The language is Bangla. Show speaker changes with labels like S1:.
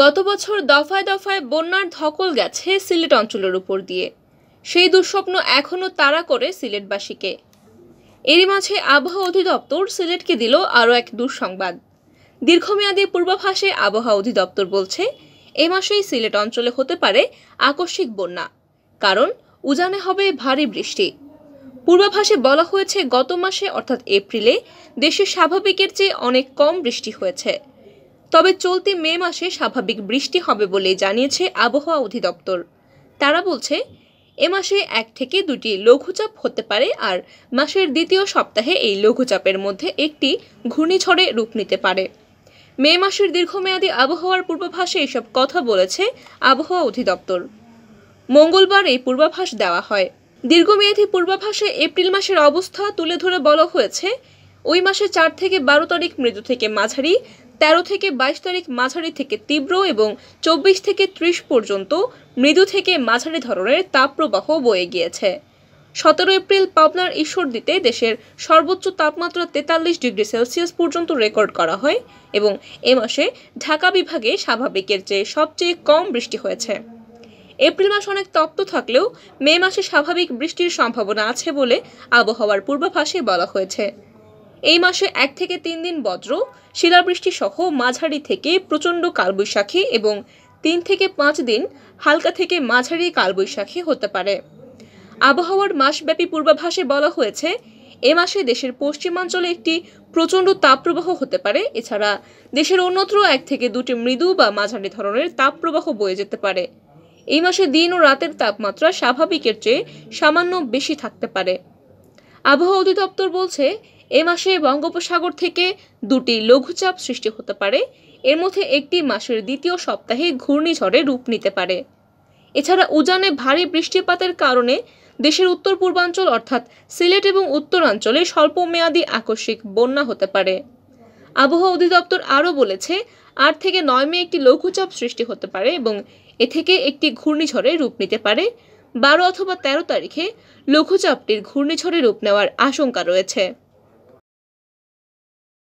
S1: গত বছর দফায় দফায় বন্যার ধকল গেছে সিলেট অঞ্চলের উপর দিয়ে। সেই দুঃস্বপ্ন এখনও তাড়া করে সিলেটবাসীকে। এরই মাঝে আবহাওয়া অধিদপ্তর সিলেটকে দিল আরও এক দুঃসংবাদ। দীর্ঘমেয়াদী পূর্বাভাসে আবহাওয়া অধিদপ্তর বলছে, এ মাসেই সিলেট অঞ্চলে হতে পারে আকস্মিক বন্যা, কারণ উজানে হবে ভারী বৃষ্টি। পূর্বাভাসে বলা হয়েছে, গত মাসে অর্থাৎ এপ্রিলে দেশে স্বাভাবিকের চেয়ে অনেক কম বৃষ্টি হয়েছে। তবে চলতি মে মাসে স্বাভাবিক বৃষ্টি হবে বলে জানিয়েছে আবহাওয়া অধিদপ্তর। তারা বলছে, এ মাসে 1 থেকে 2টি লঘুচাপ হতে পারে, আর মাসের দ্বিতীয় সপ্তাহে এই লঘুচাপের মধ্যে একটি ঘূর্ণিঝড়ে রূপ নিতে পারে। মে মাসের দীর্ঘমেয়াদী আবহাওয়ার পূর্বাভাসে এসব কথা বলেছে আবহাওয়া অধিদপ্তর। মঙ্গলবার এই পূর্বাভাস দেওয়া হয়। দীর্ঘমেয়াদী পূর্বাভাসে এপ্রিল মাসের অবস্থা তুলে ধরে বলা হয়েছে, ওই মাসে 4 থেকে 12 তারিখ মৃদু থেকে মাঝারি, 13 থেকে 22 তারিখ মাঝারি থেকে তীব্র এবং 24 থেকে 30 পর্যন্ত মৃদু থেকে মাঝারি ধরনের তাপপ্রবাহ বয়ে গিয়েছে। 17 এপ্রিল পাবনার ঈশ্বরদীতে দেশের সর্বোচ্চ তাপমাত্রা 43 ডিগ্রি সেলসিয়াস পর্যন্ত রেকর্ড করা হয় এবং এ মাসে ঢাকা বিভাগে স্বাভাবিকের চেয়ে সবচেয়ে কম বৃষ্টি হয়েছে। এপ্রিল মাস অনেক তপ্ত থাকলেও মে মাসে স্বাভাবিক বৃষ্টির সম্ভাবনা আছে বলে আবহাওয়ার পূর্বাভাসে বলা হয়েছে। এই মাসে 1 থেকে 3 দিন বজ্র, শিলাবৃষ্টি সহ মাঝারি থেকে প্রচণ্ড কালবৈশাখী এবং 3 থেকে 5 দিন হালকা থেকে মাঝারি কালবৈশাখী হতে পারে। আবহাওয়ার মাসব্যাপী পূর্বাভাসে বলা হয়েছে, এ মাসে দেশের পশ্চিমাঞ্চলে একটি প্রচণ্ড তাপপ্রবাহ হতে পারে। এছাড়া দেশের অন্যত্র 1 থেকে 2টি মৃদু বা মাঝারি ধরনের তাপপ্রবাহ বয়ে যেতে পারে। এই মাসে দিন ও রাতের তাপমাত্রা স্বাভাবিকের চেয়ে সামান্য বেশি থাকতে পারে। আবহাওয়া অধিদপ্তর বলছে, এ মাসে বঙ্গোপসাগর থেকে 2টি লঘুচাপ সৃষ্টি হতে পারে। এর মধ্যে একটি মাসের দ্বিতীয় সপ্তাহে ঘূর্ণিঝড়ে রূপ নিতে পারে। এছাড়া উজানে ভারী বৃষ্টিপাতের কারণে দেশের উত্তর পূর্বাঞ্চল অর্থাৎ সিলেট এবং উত্তরাঞ্চলে স্বল্পমেয়াদী আকস্মিক বন্যা হতে পারে। আবহাওয়া অধিদপ্তর আরও বলেছে, 8 থেকে 9 মে একটি লঘুচাপ সৃষ্টি হতে পারে এবং এ থেকে একটি ঘূর্ণিঝড়ে রূপ নিতে পারে। 12 অথবা 13 তারিখে লঘুচাপটির ঘূর্ণিঝড়ে রূপ নেওয়ার আশঙ্কা রয়েছে।